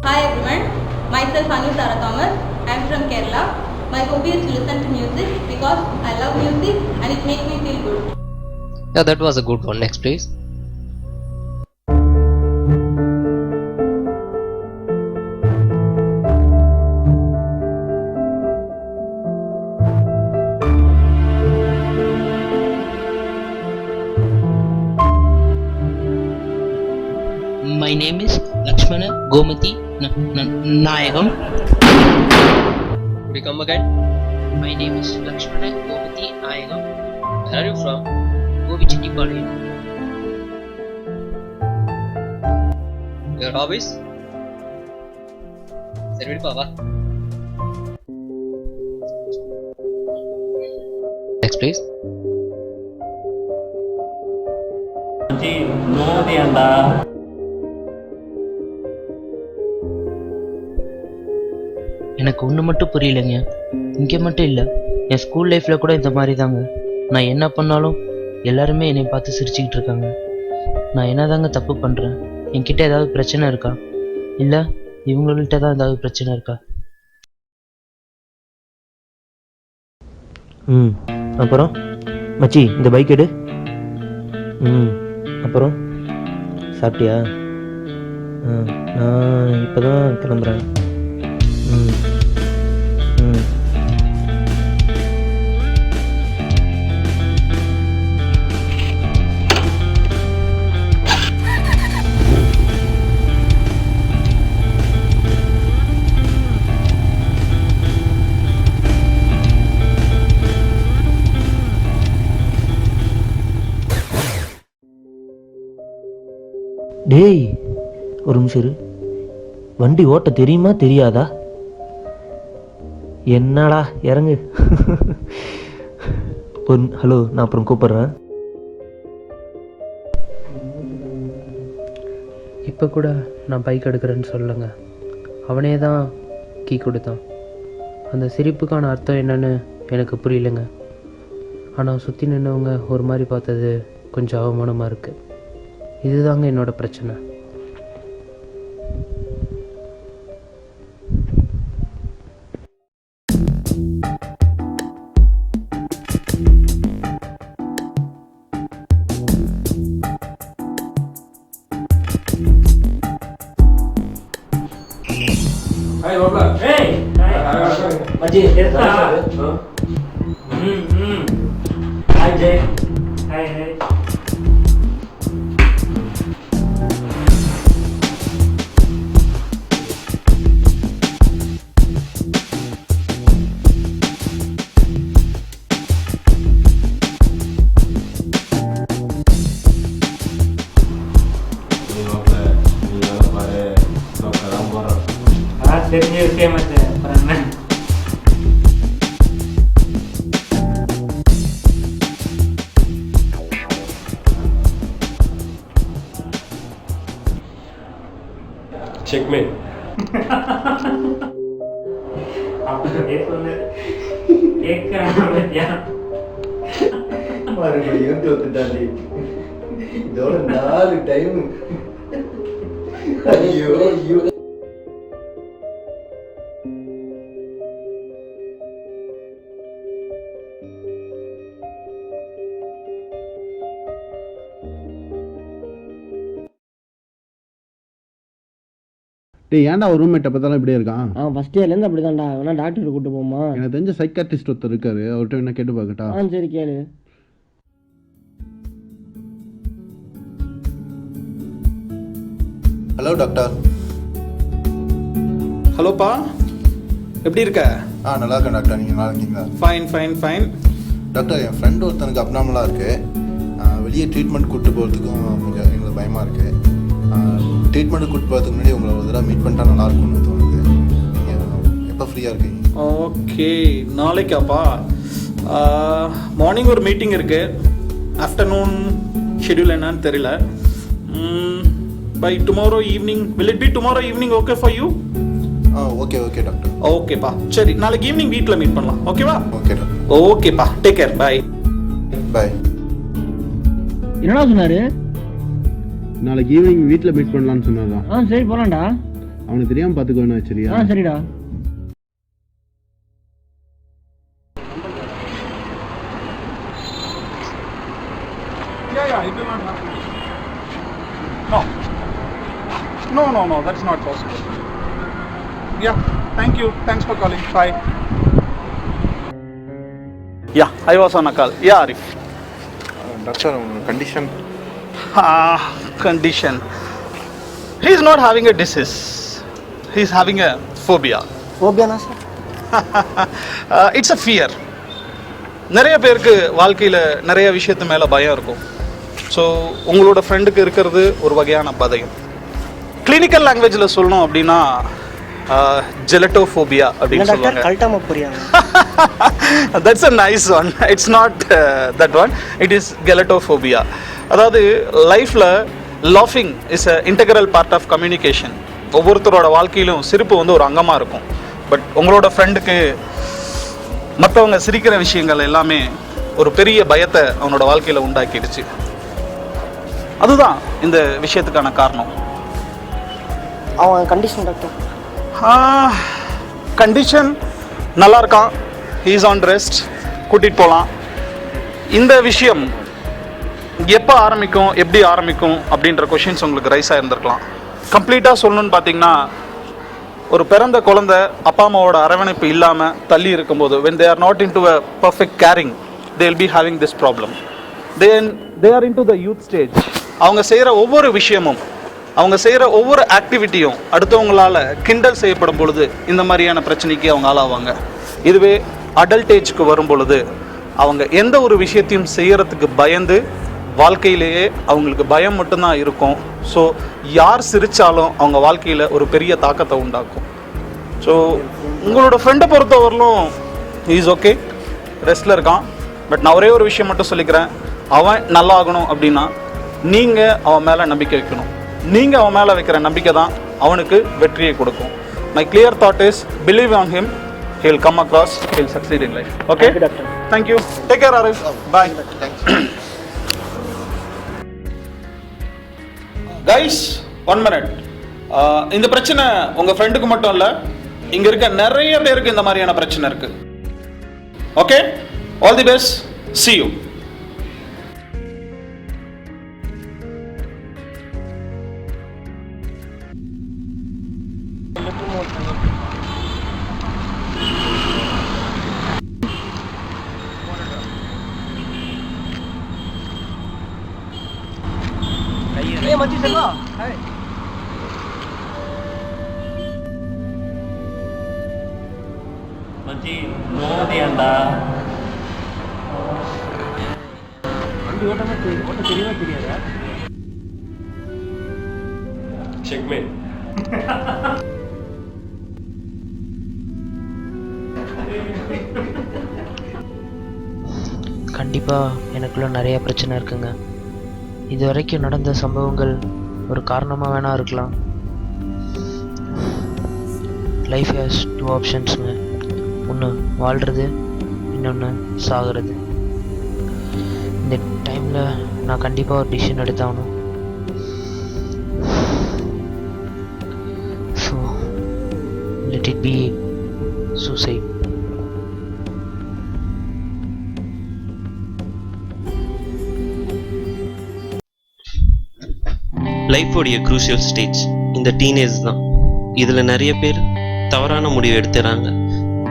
Hi everyone, myself Anu Sara Thomas. I am from Kerala. My hobby is to listen to music because I love music and it makes me feel good. Yeah, that was a good one. Next, please. My name is Lakshmana Gomati Nayagam. Could you come again? My name is Lakshmana Gomati Nayagam. Where are you from? Govichittipalayam. Your hobbies? சரி வா. Next, please. எனக்கு ஒன்று மட்டும் புரியலைங்க. இங்கே மட்டும் இல்லை, என் school லைஃப்பில் கூட இந்த மாதிரி தாங்க. நான் என்ன பண்ணாலும் எல்லாருமே என்னை பார்த்து சிரிச்சுக்கிட்டு இருக்காங்க. நான் என்ன தாங்க தப்பு பண்ணுறேன்? என்கிட்ட ஏதாவது பிரச்சனை இருக்கா? இல்லை இவங்கள்ட்ட தான் ஏதாவது பிரச்சனை இருக்கா? அப்புறம் மச்சி இந்த பைக் எடு. அப்புறம் சாப்பிட்டியா? நான் இப்போ தான் கிளம்புறேன். டேய் ஒரு நிமிஷம் இரு. வண்டி ஓட்ட தெரியுமா தெரியாதா? என்னடா இறங்கு. ஹலோ, நான் அப்புறம் கூப்பிட்றேன். இப்போ கூட நான் பைக் எடுக்கிறேன்னு சொல்லுங்க. அவனே தான் கீ கொடுத்தான். அந்த சிரிப்புக்கான அர்த்தம் என்னன்னு எனக்கு புரியலைங்க. ஆனால் சுற்றி நின்றவங்க ஒரு மாதிரி பார்த்தது கொஞ்சம் அவமானமாக இருக்குது. இதுதாங்க என்னோட பிரச்சனை. Hai Babla. Hey. Hai. மச்சி Hi Jay. Hi. தெரிஞ்ச விஷயம் அப்புறம் என்ன? Checkmate. அப்படியே சொல்லு. கேட்கறான் மறுபடியும் தோத்துட்டாண்டி. இதோட 4 டைம். ஐயோ ஐயோ. டேய் ஏன்டா ஒரு ரூம்மேட்டை பார்த்தாலும் இப்படியே இருக்கான்? ஃபர்ஸ்ட் இயர்லேருந்து அப்படி தான்டா. வேணா டாக்டர் கூட்டு போமா? எனக்கு தெரிஞ்ச சைக்காட்ரிஸ்ட் ஒருத்தர் இருக்காரு, அவர்கிட்ட என்ன கேட்டு பார்க்கட்டா? சரி கேளு. Hello doctor. ஹலோப்பா, எப்படி இருக்க? நல்லா இருக்கேன் டாக்டர். நீங்கள் நல்லா இருக்கீங்களா? ஃபைன் டாக்டர், என் ஃப்ரெண்டு ஒருத்தனுக்கு அப்நார்மலாக இருக்குது. வெளியே ட்ரீட்மெண்ட் கூப்பிட்டு போகிறதுக்கும் கொஞ்சம் எங்களுக்கு பயமாக இருக்குது. ட்ரீட்மெண்ட்டு கூப்பிட்டு போகிறதுக்கு முன்னாடி உங்களை ஒரு தடவை மீட் பண்ணிட்டா நல்லாயிருக்கும்னு தோணுது. நீங்கள் எப்போ ஃப்ரீயாக இருக்கீங்க? ஓகே, நாளைக்காப்பா? மார்னிங் ஒரு மீட்டிங் இருக்குது. ஆஃப்டர்நூன் ஷெட்யூல் என்னன்னு தெரியல. By tomorrow evening. Will it be tomorrow evening okay for you? Okay doctor. ஓகேப்பா, சரி நாளைக்கு ஈவினிங் வீட்டில் மீட் பண்ணலாம். ஓகேவா? Okay doctor. ஓகேப்பா, டேக் கேர். பாய். என்னடா சொன்னாரு? நாளைக்கு ஈவினிங் வீட்டில் மீட் பண்ணலான்னு சொன்னாரா? சரி போலாம்டா. அவனுக்கு தெரியாமல் பார்த்துக்க வேணாம் சரியா? சரிடா. Yeah, it will not happen. No, that's not possible. Yeah, thank you. Thanks for calling. Bye. Yeah, I was on a call. Yeah, Arif. Doctor condition Condition. He is not having a disease. He is having a phobia. ஓபியானா sir? It's a fear. நிறைய பேருக்கு வாழ்க்கையில் நிறைய விஷயத்து மேலே பயம் இருக்கும். So உங்களோட ஃப்ரெண்டுக்கு இருக்கிறது ஒரு வகையான பயம். கிளினிக்கல் லாங்குவேஜில் சொல்லணும் அப்படின்னா ஜெலட்டோஃபோபியா அப்படின்னு சொல்லுவாங்க. கல்டாம புரியாங்க. That's a nice one. It's not that one. It is gelatophobia. அதாவது லைஃப்பில் லாஃபிங் is a integral part of communication. ஒவ்வொருத்தரோட வாழ்க்கையிலும் சிரிப்பு வந்து ஒரு அங்கமாக இருக்கும். பட் உங்களோட ஃப்ரெண்டுக்கு மற்றவங்க சிரிக்கிற விஷயங்கள் எல்லாமே ஒரு பெரிய பயத்தை அவனோட வாழ்க்கையில் உண்டாக்கிடுச்சு. அதுதான் இந்த விஷயத்துக்கான காரணம். அவன் கண்டிஷன் டாக்டர்? கண்டிஷன் நல்லா இருக்கான். He is on rest. கூட்டிகிட்டு போகலாம். இந்த விஷயம் எப்போ ஆரம்பிக்கும், எப்படி ஆரம்பிக்கும் அப்படின்ற கொஷின்ஸ் உங்களுக்கு ரைஸ் ஆகிருந்திருக்கலாம். கம்ப்ளீட்டாக சொல்லணும்னு பார்த்தீங்கன்னா, ஒரு பிறந்த குழந்தை அப்பா அம்மாவோட அரவணைப்பு இல்லாமல் தள்ளி இருக்கும்போது, when they are not into a perfect caring, they will be having this problem. Then they are into the youth stage. அவங்க செய்கிற ஒவ்வொரு விஷயமும், அவங்க செய்கிற ஒவ்வொரு ஆக்டிவிட்டியும் அடுத்தவங்களால் கிண்டல் செய்யப்படும் பொழுது இந்த மாதிரியான பிரச்சனைக்கு அவங்க ஆளாவாங்க. இதுவே அடல்ட் ஏஜ்க்கு வரும் பொழுது அவங்க எந்த ஒரு விஷயத்தையும் செய்கிறதுக்கு பயந்து வாழ்க்கையிலேயே அவங்களுக்கு பயம் மட்டும்தான் இருக்கும். ஸோ யார் சிரித்தாலும் அவங்க வாழ்க்கையில் ஒரு பெரிய தாக்கத்தை உண்டாக்கும். ஸோ உங்களோட ஃப்ரெண்டை பொறுத்தவரையிலும் இஸ் ஓகே, ரெஸ்ட்டில் இருக்கான். பட் நான் ஒரே ஒரு விஷயம் மட்டும் சொல்லிக்கிறேன். அவன் நல்லா ஆகணும் அப்படின்னா நீங்கள் அவன் மேலே நம்பிக்கை வைக்கணும். நீங்கள் அவன் மேலே வைக்கிற நம்பிக்கை தான் அவனுக்கு வெற்றியை கொடுக்கும். My clear thought is believe on him. He will come across, he will succeed in life. Okay? Thank you, doctor. Thank you. Take care, Arif. Bye. Guys, 1 minute. இந்த பிரச்சனை உங்க ஃப்ரெண்டுக்கு மட்டும் இல்ல, இங்க இருக்க நிறைய பேருக்கு இந்த மாதிரியான பிரச்சனை இருக்கு. Okay? All the best. See you. மச்சி செல்வா, ஹாய். மச்சி நோடியாண்டா. வண்டி ஓட்ட தெரியவே தெரியாதா? செக்மேட். கண்டிப்பாக எனக்குள்ள நிறைய பிரச்சனை இருக்குங்க. இது வரைக்கும் நடந்த சம்பவங்கள் ஒரு காரணமாக வேணா இருக்கலாம். லைஃப் ஹேஸ் 2 ஆப்ஷன்ஸுங்க. ஒன்று வாழ்கிறது, இன்னொன்று சாகிறது. இந்த டைமில் நான் கண்டிப்பாக ஒரு டிசிஷன் எடுத்தாகணும். So let it be suicide. லைஃபோடைய க்ரூஷியல் ஸ்டேஜ் இந்த டீனேஜ் தான். இதில் நிறைய பேர் தவறான முடிவு எடுத்துறாங்க.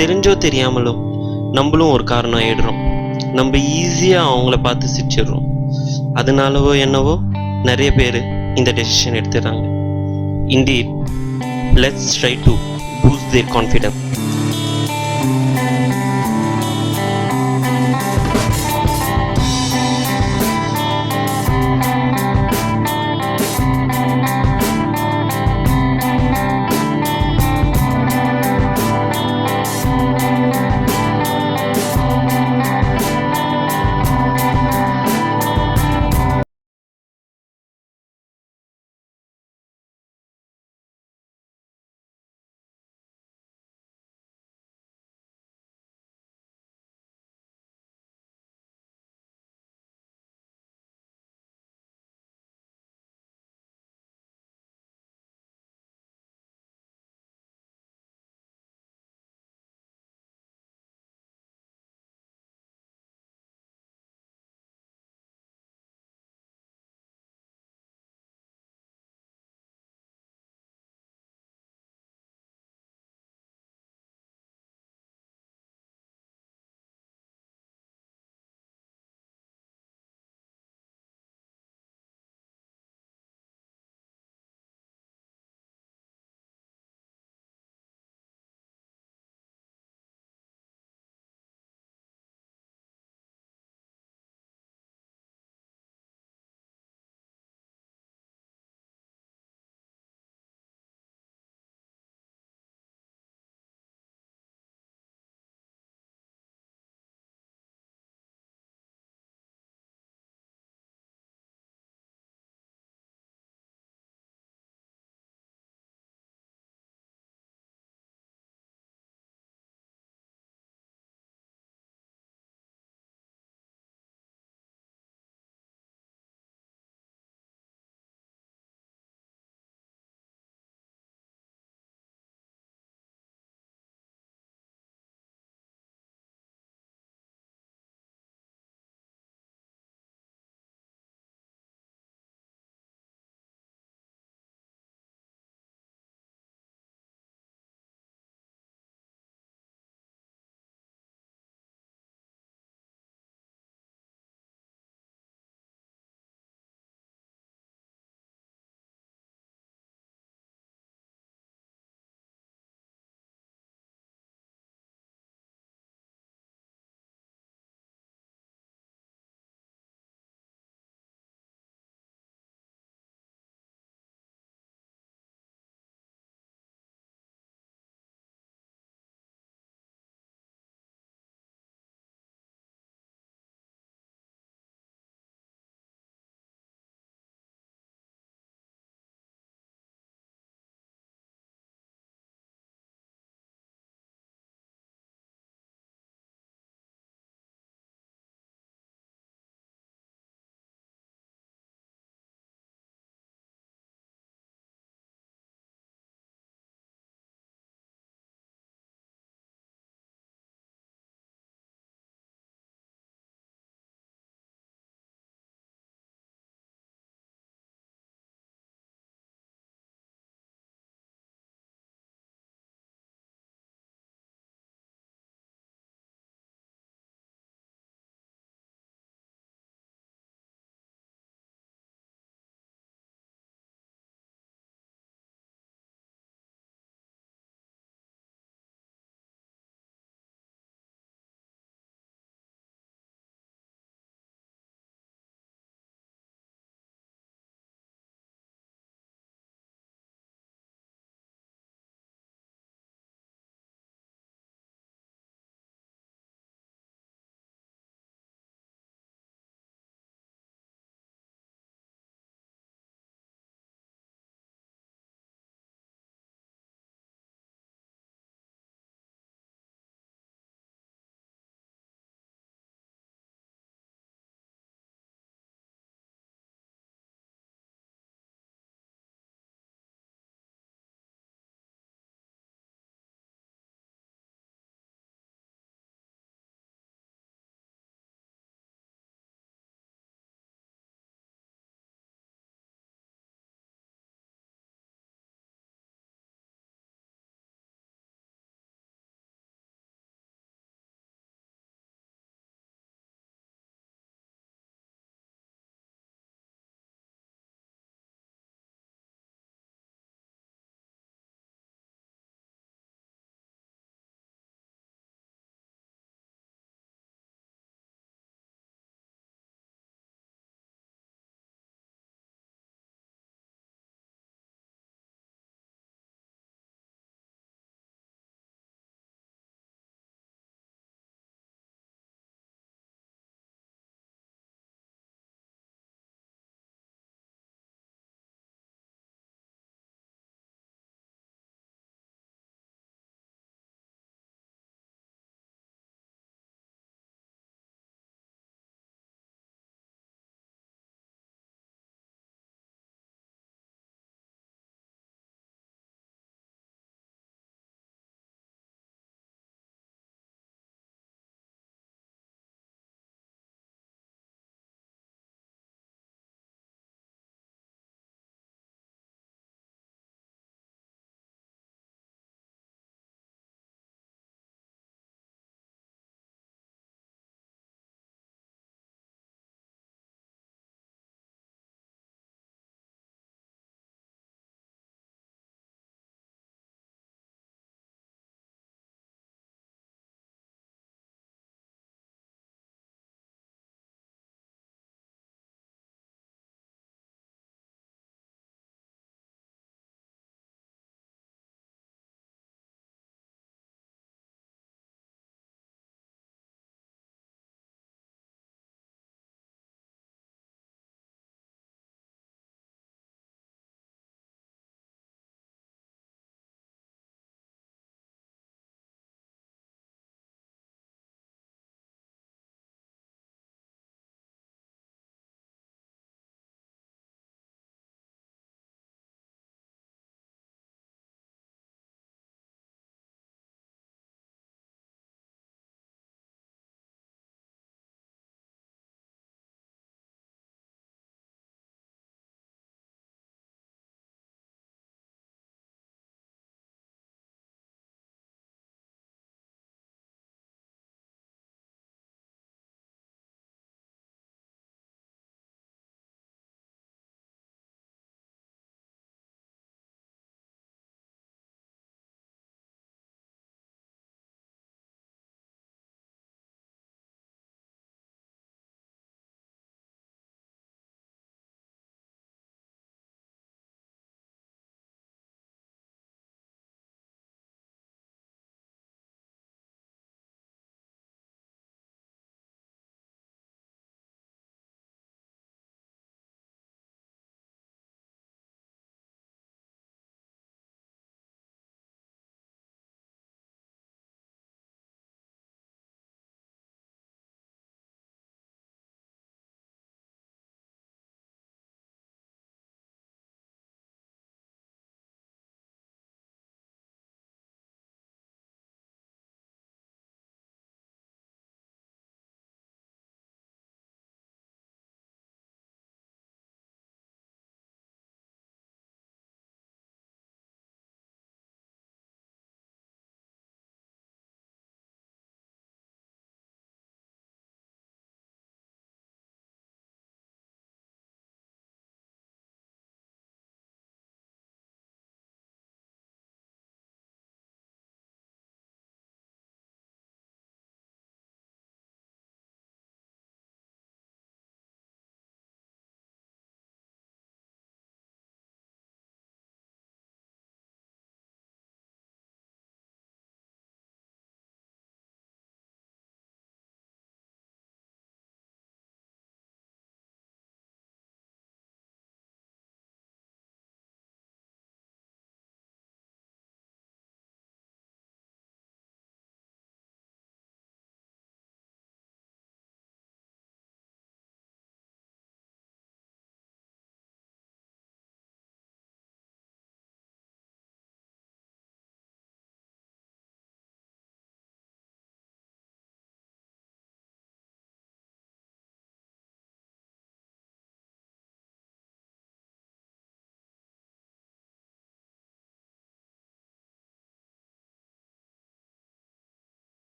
தெரிஞ்சோ தெரியாமலோ நம்மளும் ஒரு காரணம் ஆயிடுறோம். நம்ம ஈஸியாக அவங்கள பார்த்து சிரிச்சிடுறோம். அதனாலவோ என்னவோ நிறைய பேர் இந்த டெசிஷன் எடுத்துறாங்க. Indeed, let's try to boost their confidence.